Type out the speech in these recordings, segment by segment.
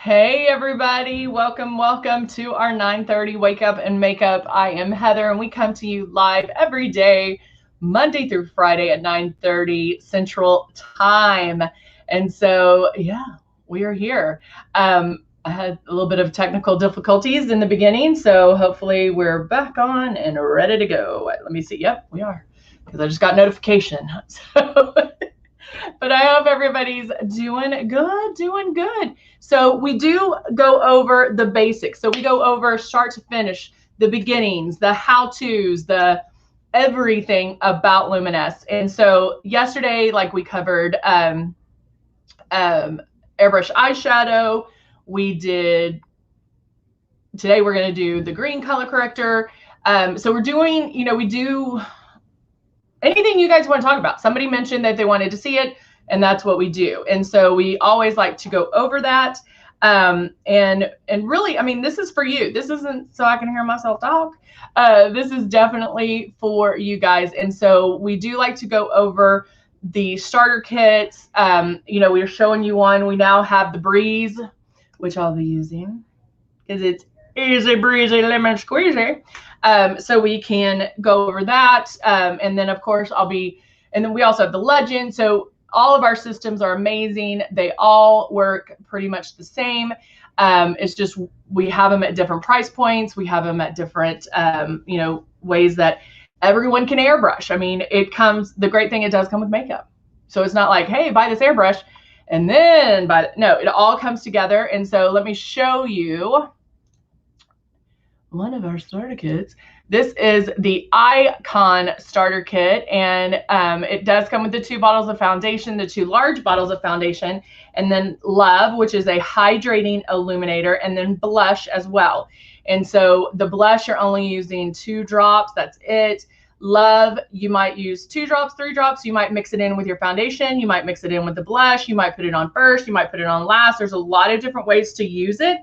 Hey everybody, welcome to our 9:30 Wake Up and Makeup. I am Heather and we come to you live every day, Monday through Friday at 9:30 Central Time. And so, yeah, we are here. I had a little bit of technical difficulties in the beginning, so hopefully we're back on and ready to go. Let me see. Yep, we are, because I just got notification. So but I hope everybody's doing good. So we do go over the basics. So we go over start to finish, the beginnings, the how-tos, the everything about Luminous. And so yesterday, like we covered airbrush eyeshadow. We did, today we're going to do the green color corrector. So we're doing, we do anything you guys want to talk about. Somebody mentioned that they wanted to see it, and that's what we do. And so we always like to go over that. And really, I mean, this is for you. This isn't so I can hear myself talk. This is definitely for you guys. And so we do like to go over the starter kits. We're showing you one. We now have the Breezy, which I'll be using because it's easy breezy lemon squeezy. So we can go over that. And then of course and then we also have the Legend. So all of our systems are amazing. They all work pretty much the same. It's just, we have them at different price points. We have them at different, ways that everyone can airbrush. I mean, the great thing, it does come with makeup. So it's not like, hey, buy this airbrush and then no, it all comes together. And so let me show you one of our starter kits. This is the Icon starter kit, and it does come with the 2 bottles of foundation, the 2 large bottles of foundation, and then Love, which is a hydrating illuminator, and then blush as well. And so the blush, you're only using 2 drops. That's it. Love, you might use 2 drops, 3 drops. You might mix it in with your foundation. You might mix it in with the blush. You might put it on first. You might put it on last. There's a lot of different ways to use it,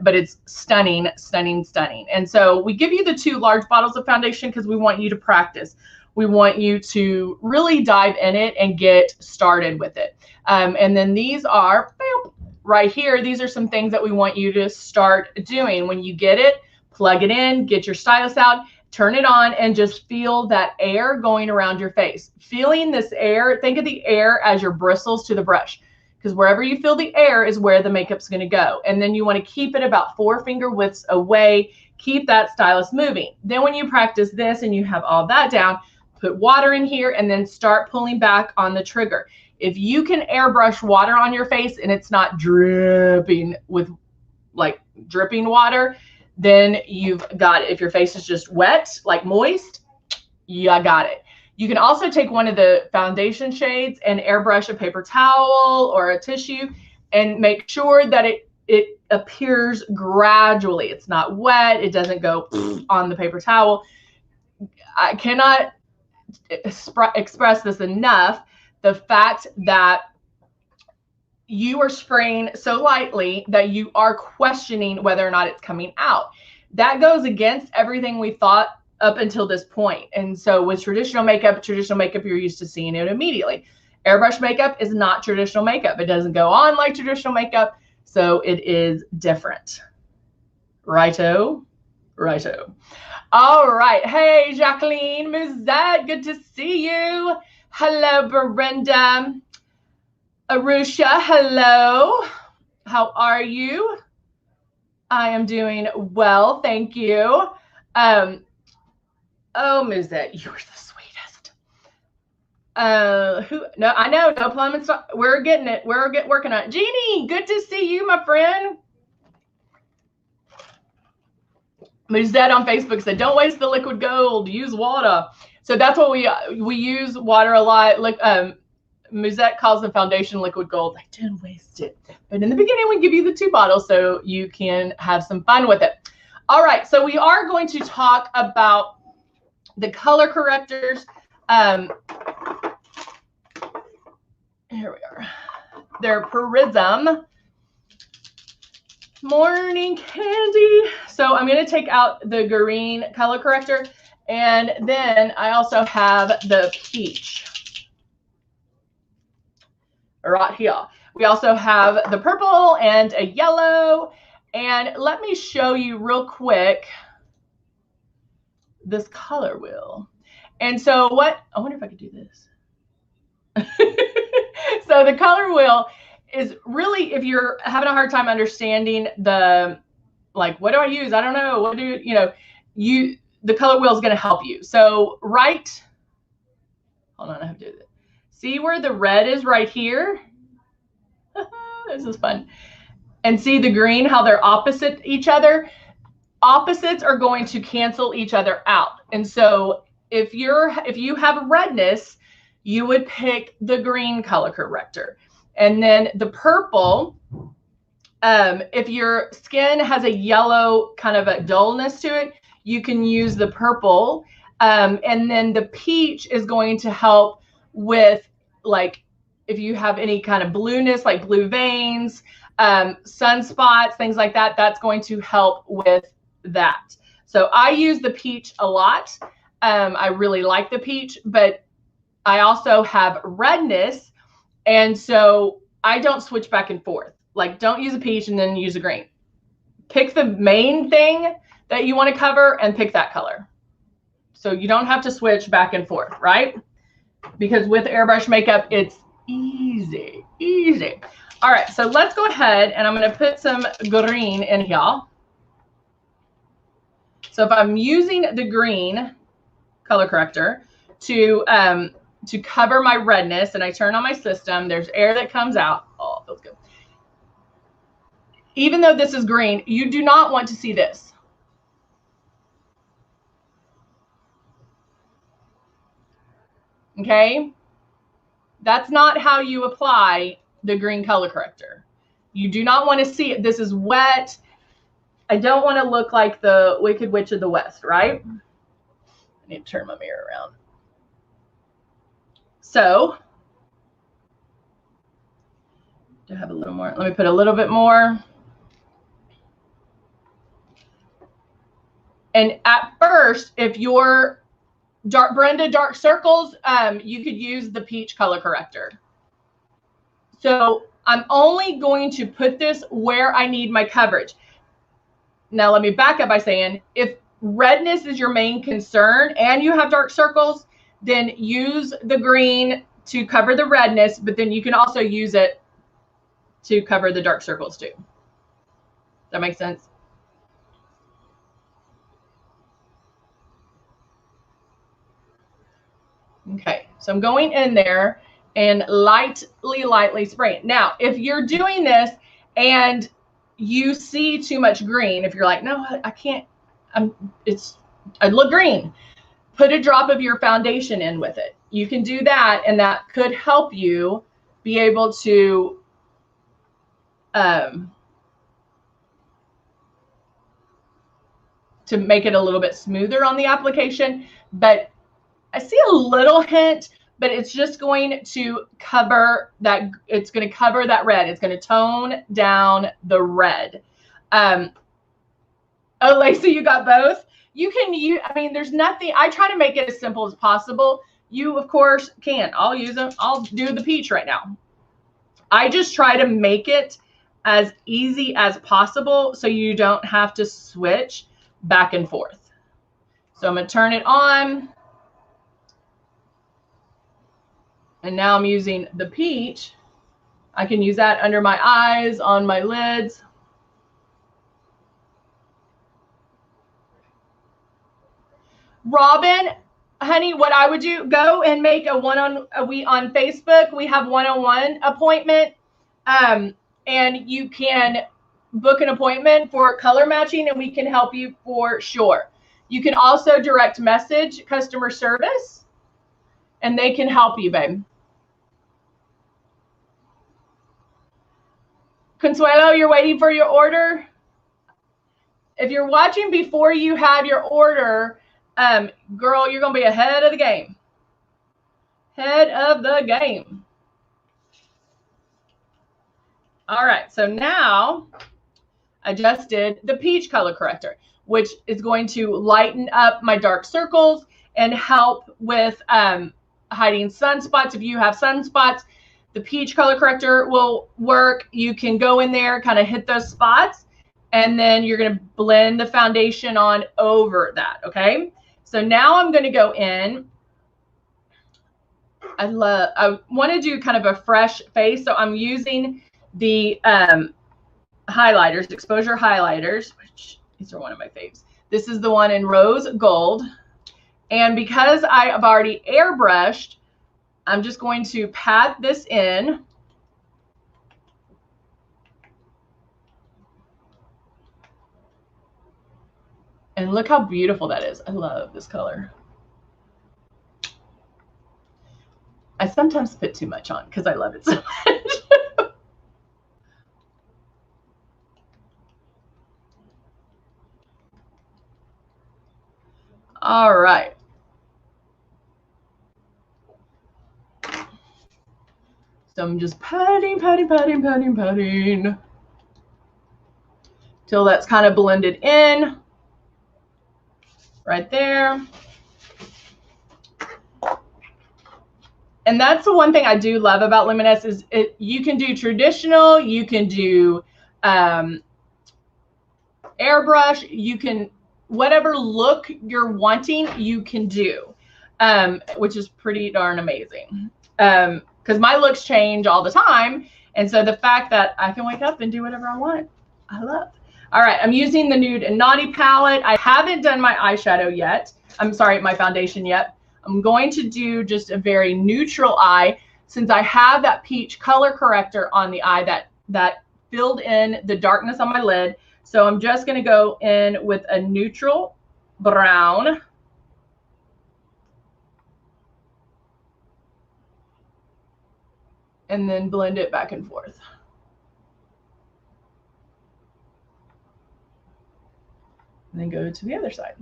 but it's stunning, stunning, stunning. And so we give you the 2 large bottles of foundation because we want you to practice. We want you to really dive in it and get started with it. And then these are right here. These are some things that we want you to start doing. When you get it, plug it in, get your stylus out, turn it on, and just feel that air going around your face. Feeling this air, think of the air as your bristles to the brush, because wherever you feel the air is where the makeup's going to go. And then you want to keep it about 4 finger widths away. Keep that stylus moving. Then when you practice this and you have all that down, put water in here and then start pulling back on the trigger. If you can airbrush water on your face and it's not dripping with like dripping water, then you've got it. If your face is just wet, like moist, you got it. You can also take one of the foundation shades and airbrush a paper towel or a tissue and make sure that it appears gradually. It's not wet. It doesn't go on the paper towel. I cannot express this enough. The fact that you are spraying so lightly that you are questioning whether or not it's coming out. That goes against everything we thought up until this point. And so with traditional makeup, you're used to seeing it immediately. Airbrush makeup is not traditional makeup. It doesn't go on like traditional makeup, so it is different. Righto. All right. Hey, Jacqueline Muzette, good to see you. Hello, Brenda. Arusha, hello. How are you? I am doing well, thank you. Oh, Muzette, you're the sweetest. No, I know, no plum and stuff. We're getting it. We're working on it. Jeannie, good to see you, my friend. Muzette on Facebook said, "Don't waste the liquid gold. Use water." So that's what we use water a lot. Like Muzette calls the foundation liquid gold. I didn't waste it, but in the beginning we give you the 2 bottles so you can have some fun with it. All right, so we are going to talk about the color correctors. Here we are. They're Prism. Morning Candy. So I'm going to take out the green color corrector, and then I also have the peach right here. We also have the purple and a yellow. And let me show you real quick this color wheel. And so what, I wonder if I could do this. So the color wheel is really, if you're having a hard time understanding the, like, what do I use? I don't know. What do you know? The color wheel is going to help you. So hold on, I have to do this. See where the red is right here? This is fun. And see the green, how they're opposite each other? Opposites are going to cancel each other out. And so if you have redness, you would pick the green color corrector. And then the purple, if your skin has a yellow kind of a dullness to it, you can use the purple. And then the peach is going to help with, like, if you have any kind of blueness, like blue veins, sunspots, things like that, that's going to help with that. So I use the peach a lot. I really like the peach, but I also have redness. And so I don't switch back and forth. Like, don't use a peach and then use a green. Pick the main thing that you want to cover and pick that color. So you don't have to switch back and forth, right? Because with airbrush makeup, it's easy. All right, so let's go ahead and I'm going to put some green in here. So if I'm using the green color corrector to cover my redness and I turn on my system, there's air that comes out. Oh, feels good. Even though this is green, you do not want to see this. Okay? That's not how you apply the green color corrector. You do not want to see it. This is wet. I don't want to look like the Wicked Witch of the West, right? I need to turn my mirror around. So, do I have a little more? Let me put a little bit more. And at first, if you're Brenda dark circles, you could use the peach color corrector. So I'm only going to put this where I need my coverage. Now let me back up by saying, if redness is your main concern and you have dark circles, then use the green to cover the redness, but then you can also use it to cover the dark circles too. Does that make sense? Okay, so I'm going in there and lightly spraying. Now, if you're doing this and you see too much green, if you're like, no, I can't, I look green, put a drop of your foundation in with it. You can do that, and that could help you be able to make it a little bit smoother on the application. But I see a little hint, but it's just going to cover that. It's going to cover that red. It's going to tone down the red. Oh, Lacey, you got both? You can use, I mean, there's nothing, I try to make it as simple as possible. You, of course, can. I'll use them. I'll do the peach right now. I just try to make it as easy as possible so you don't have to switch back and forth. So I'm going to turn it on. And now I'm using the peach. I can use that under my eyes, on my lids. Robin, honey, what I would do, go and make on Facebook, we have one-on-one appointment. And you can book an appointment for color matching and we can help you for sure. You can also direct message customer service and they can help you, babe. Consuelo, you're waiting for your order? If you're watching before you have your order, girl, you're going to be ahead of the game. Head of the game. All right, so now I just did the peach color corrector, which is going to lighten up my dark circles and help with hiding sunspots. If you have sunspots, the peach color corrector will work. You can go in there, kind of hit those spots, and then you're going to blend the foundation on over that, okay? So now I'm going to go in. I want to do kind of a fresh face, so I'm using the highlighters, exposure highlighters, which these are one of my faves. This is the one in rose gold. And because I have already airbrushed, I'm just going to pat this in. And look how beautiful that is. I love this color. I sometimes put too much on because I love it so much. All right. So I'm just patting till that's kind of blended in right there. And that's the one thing I do love about Luminous is you can do traditional, you can do airbrush, you can, whatever look you're wanting, you can do, which is pretty darn amazing. Because my looks change all the time. And so the fact that I can wake up and do whatever I want, I love. All right, I'm using the Nude and Naughty palette. I haven't done my eyeshadow yet. I'm sorry, my foundation yet. I'm going to do just a very neutral eye since I have that peach color corrector on the eye that filled in the darkness on my lid. So I'm just going to go in with a neutral brown. And then blend it back and forth. And then go to the other side.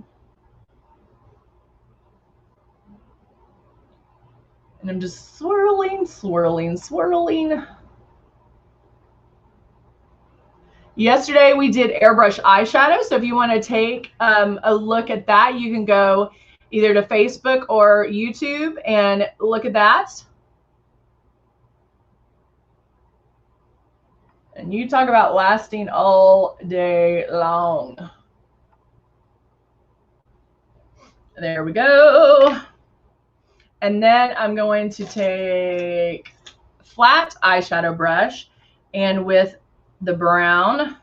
And I'm just swirling, swirling, swirling. Yesterday we did airbrush eyeshadow. So if you want to take a look at that, you can go either to Facebook or YouTube and look at that. And you talk about lasting all day long. There we go. And then I'm going to take flat eyeshadow brush and with the brown,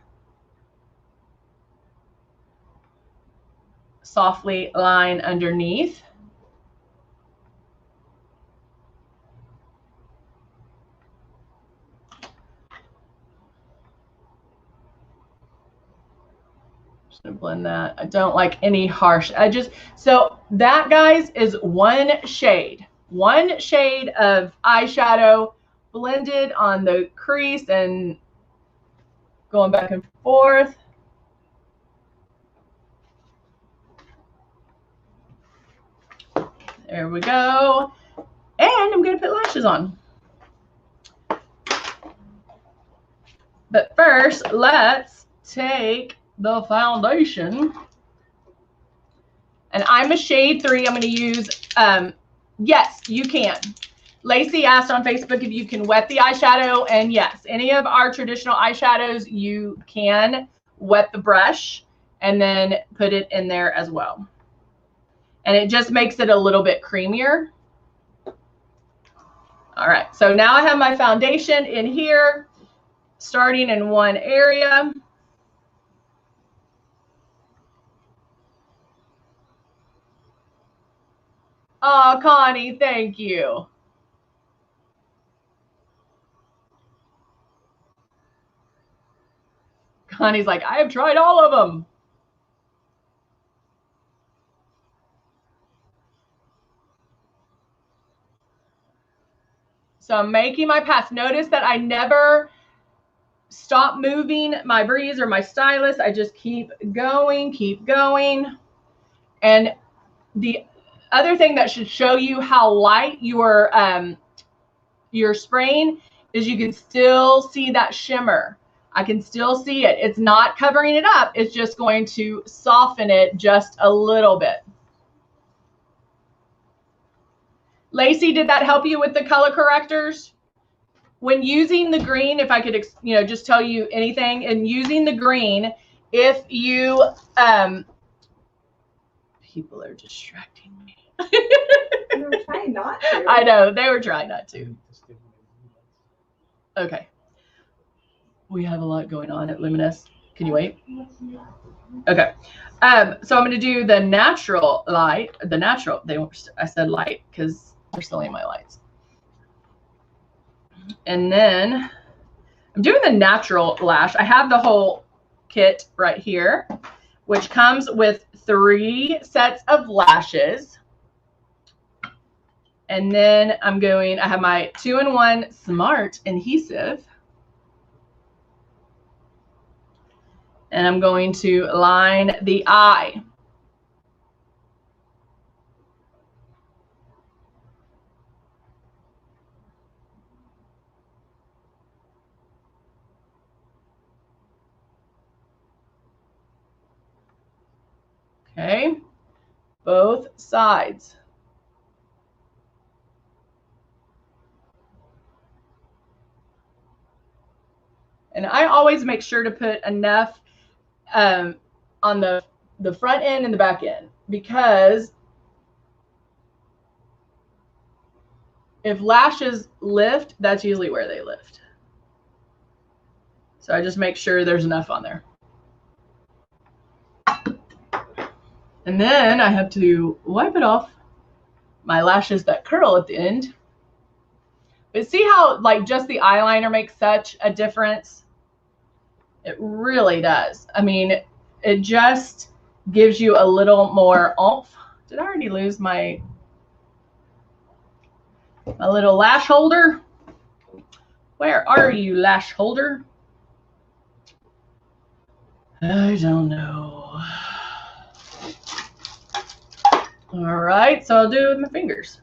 softly line underneath. Just gonna blend that. I don't like any harsh. So that, guys, is one shade of eyeshadow blended on the crease and going back and forth. There we go. And I'm gonna put lashes on. But first, let's take the foundation. And I'm a shade 3. I'm going to use, yes, you can. Lacey asked on Facebook if you can wet the eyeshadow. And yes, any of our traditional eyeshadows, you can wet the brush and then put it in there as well. And it just makes it a little bit creamier. All right, so now I have my foundation in here, starting in one area. Oh, Connie, thank you. Connie's like, I have tried all of them. So I'm making my pass. Notice that I never stop moving my Breeze or my stylus. I just keep going, keep going. And the other thing that should show you how light your spraying is you can still see that shimmer. I can still see it. It's not covering it up. It's just going to soften it just a little bit. Lacey, did that help you with the color correctors? when using the green, if I could, you know, just tell you anything, and using the green, if you, people are distracting me. They were trying not to. I know, they were trying not to. Okay. We have a lot going on at Luminous. Can you wait? Okay. So I'm going to do the natural light, the natural, I said light because they're still in my lights. And then I'm doing the natural lash. I have the whole kit right here, which comes with 3 sets of lashes. And then I have my 2-in-1 Smart adhesive. And I'm going to line the eye. Okay, both sides. And I always make sure to put enough on the front end and the back end, because if lashes lift, that's usually where they lift. So I just make sure there's enough on there. And then I have to wipe it off my lashes that curl at the end. But see how like just the eyeliner makes such a difference? It really does. I mean, it just gives you a little more oomph. Did I already lose my little lash holder? Where are you, lash holder? I don't know. All right, so I'll do it with my fingers.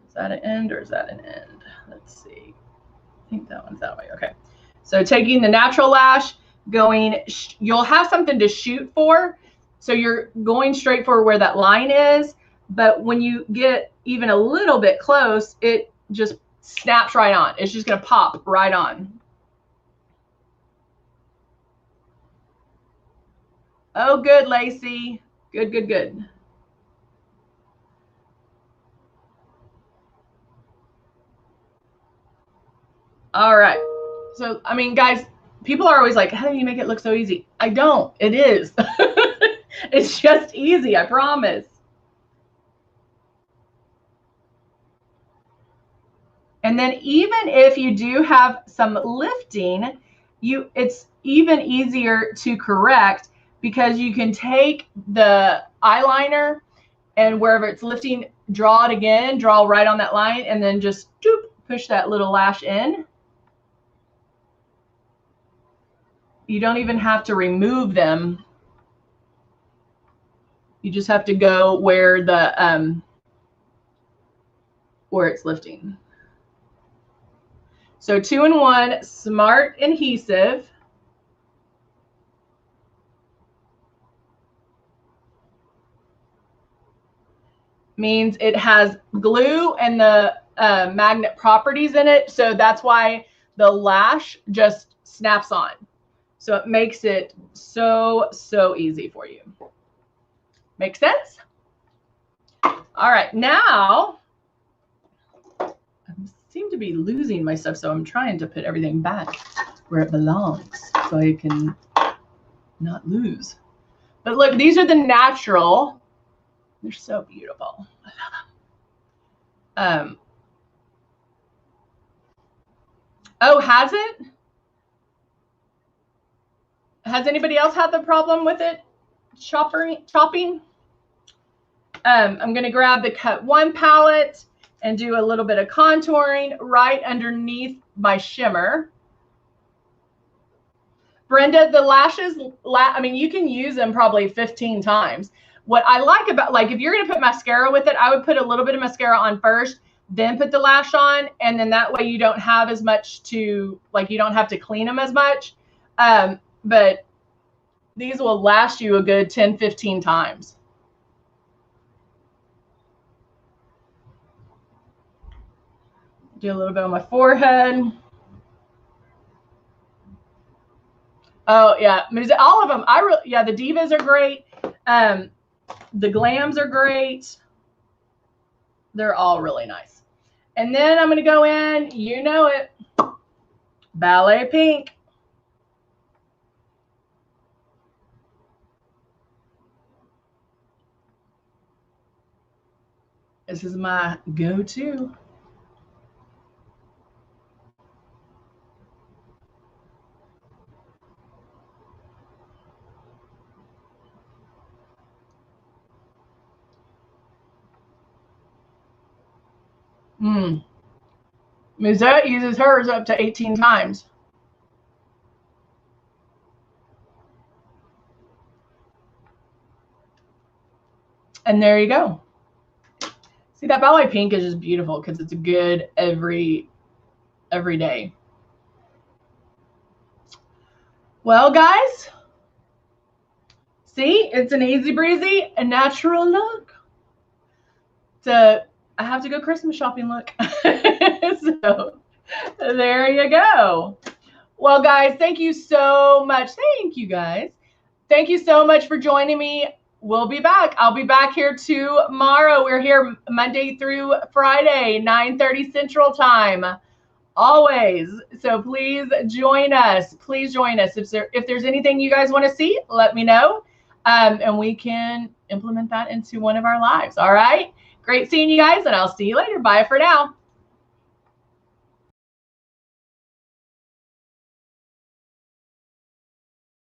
Is that an end or is that an end? Let's see. I think that one's that way. Okay. So taking the natural lash, you'll have something to shoot for. So you're going straight for where that line is. But when you get even a little bit close, it just snaps right on. It's just going to pop right on. Oh, good, Lacey. Good, good, good. All right. So, I mean, guys, people are always like, how do you make it look so easy? I don't. It is. It's just easy, I promise. And then even if you do have some lifting, it's even easier to correct, because you can take the eyeliner and wherever it's lifting, draw it again, draw right on that line, and then just push that little lash in. You don't even have to remove them. You just have to go where the where it's lifting. So 2-in-1 Smart adhesive. Means it has glue and the magnet properties in it. So that's why the lash just snaps on. So it makes it so easy for you. Make sense? All right, now I seem to be losing my stuff, so I'm trying to put everything back where it belongs so I can not lose. But look, these are the natural. They're so beautiful. I love them. Oh, has it? Has anybody else had the problem with it chopping? I'm going to grab the Cut 1 palette and do a little bit of contouring right underneath my shimmer. Brenda, the lashes, I mean, you can use them probably 15 times. What I like about, like, if you're going to put mascara with it, I would put a little bit of mascara on first, then put the lash on, and then that way you don't have as much to, like, you don't have to clean them as much. But these will last you a good 10, 15 times. Do a little bit on my forehead. Oh yeah, all of them. Yeah, the Divas are great. The Glams are great. They're all really nice. And then I'm going to go in, you know it, Ballet Pink. This is my go-to. Musette uses hers up to 18 times. And there you go. See, that Ballet Pink is just beautiful because it's a good every day. Well, guys, see, it's an easy breezy, a natural look. I have to go Christmas shopping look. So there you go. Well, guys, thank you so much. Thank you, guys. Thank you so much for joining me. We'll be back. I'll be back here tomorrow. We're here Monday through Friday, 9:30 Central Time. Always. So please join us. Please join us. If there's anything you guys want to see, let me know. And we can implement that into one of our lives. All right. Great seeing you guys, and I'll see you later. Bye for now.